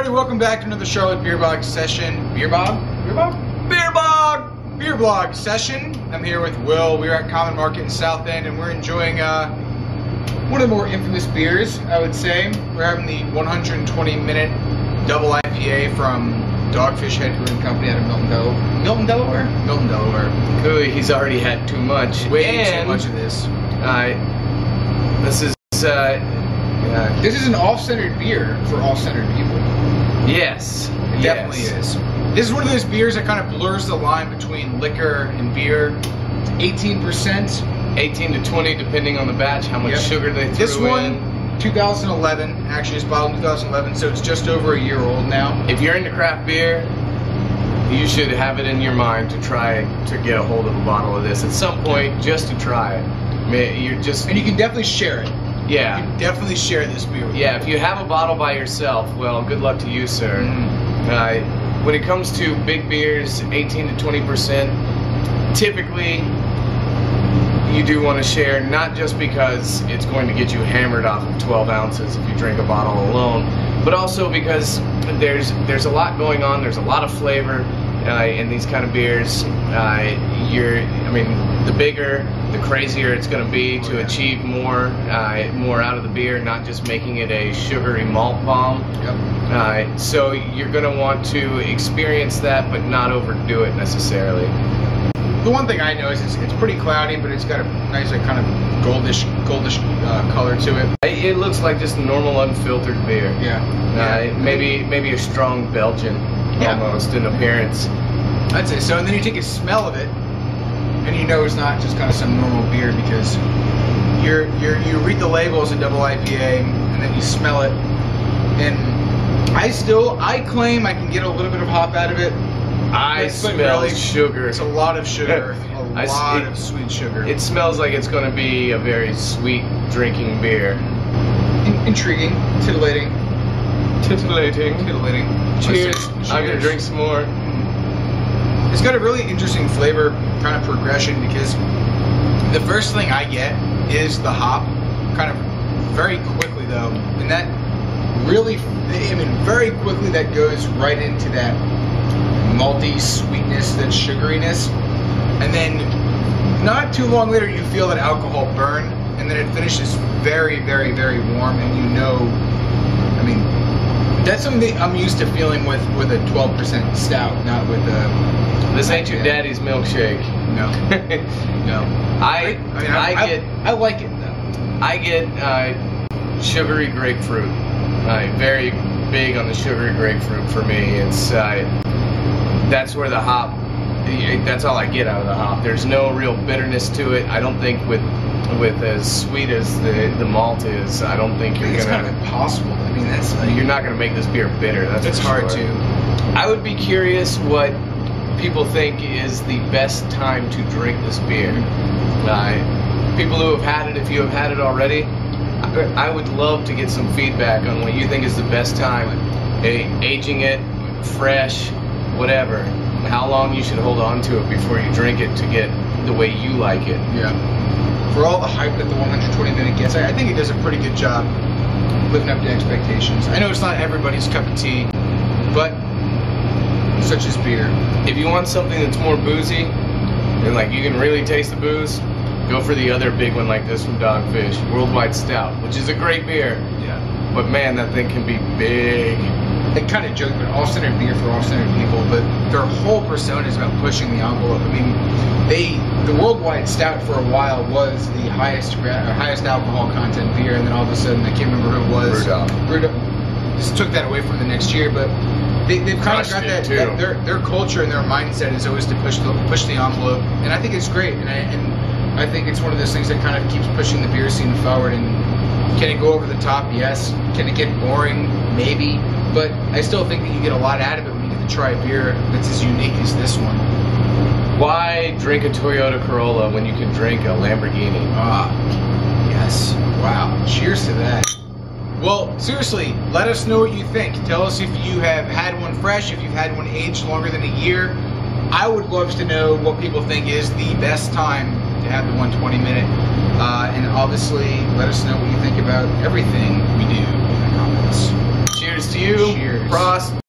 everybody, welcome back to another Charlotte Beer Blog session. Beer Blog session. I'm here with Will. We're at Common Market in South End, and we're enjoying one of the more infamous beers, I would say. We're having the 120-minute double IPA from Dogfish Head Craft Brewery out of Milton, Delaware. Clearly, he's already had too much. Way too much of this. This is an off-centered beer for off-centered people. Yes. It definitely is. This is one of those beers that kind of blurs the line between liquor and beer. 18%. 18 to 20, depending on the batch, how much sugar they threw in. This one, 2011, actually it's bottled in 2011, so it's just over a year old now. If you're into craft beer, you should have it in your mind to try to get a hold of a bottle of this at some point, just to try it. And you can definitely share it. Yeah. You can definitely share this beer with if you have a bottle by yourself, well, good luck to you, sir. When it comes to big beers, 18 to 20%, typically you do want to share, not just because it's going to get you hammered off of 12 ounces if you drink a bottle alone, but also because there's a lot going on, there's a lot of flavor in these kind of beers. The bigger, the crazier it's going to be to achieve more out of the beer, not just making it a sugary malt bomb. So you're going to want to experience that, but not overdo it necessarily. The one thing I know is it's pretty cloudy, but it's got a nice kind of goldish color to it. It looks like just normal unfiltered beer. Maybe a strong Belgian almost in appearance. I'd say so. And then you take a smell of it, and you know it's not just kind of some normal beer, because you read the label as a double IPA, and then you smell it, and I claim I can get a little bit of hop out of it. I smell sugar. It's a lot of sugar, a lot of sweet sugar. It smells like it's going to be a very sweet drinking beer. Intriguing, titillating. Cheers. I'm going to drink some more. It's got a really interesting flavor kind of progression, because the first thing I get is the hop, kind of very quickly though, and that really, very quickly that goes right into that malty sweetness, that sugariness, and then not too long later you feel that alcohol burn, and then it finishes very, very, very warm, and that's something I'm used to feeling with a 12% stout, not with a... This ain't your daddy's milkshake. No. No. I like it though. I get sugary grapefruit. Very big on the sugary grapefruit for me. It's that's where the hop. That's all I get out of the hop. There's no real bitterness to it. I don't think with as sweet as the malt is, I don't think you're gonna. It's kind of impossible. That's you're not gonna make this beer bitter. That's hard to. I would be curious what people think is the best time to drink this beer. People who have had it, if you have had it already, I would love to get some feedback on what you think is the best time. Aging it, fresh, whatever. How long you should hold on to it before you drink it to get the way you like it. Yeah. For all the hype that the 120-minute gets, I think it does a pretty good job living up to expectations. I know it's not everybody's cup of tea, but such as beer. If you want something that's more boozy, and you can really taste the booze, go for the other big one like this from Dogfish, Worldwide Stout, which is a great beer. Yeah. But man, that thing can be big. They kind of joke about off-centered beer for off-centered people, but their whole persona is about pushing the envelope. The Worldwide Stout for a while was the highest alcohol content beer, and then all of a sudden, I can't remember who it was. Brewdog. Just took that away from the next year, but they've kind of got that their culture and their mindset is always to push the envelope, and I think it's great, and I think it's one of those things that kind of keeps pushing the beer scene forward. And can it go over the top? Yes. Can it get boring? Maybe. But I still think that you get a lot out of it when you get to try a beer that's as unique as this one. Why drink a Toyota Corolla when you can drink a Lamborghini? Yes. Wow. Cheers to that. Well, seriously, let us know what you think. Tell us if you have had one fresh, if you've had one aged longer than a year. I would love to know what people think is the best time to have the 120-minute. And obviously, let us know what you think about everything we do in the comments. Cheers to you. Cheers. Prost.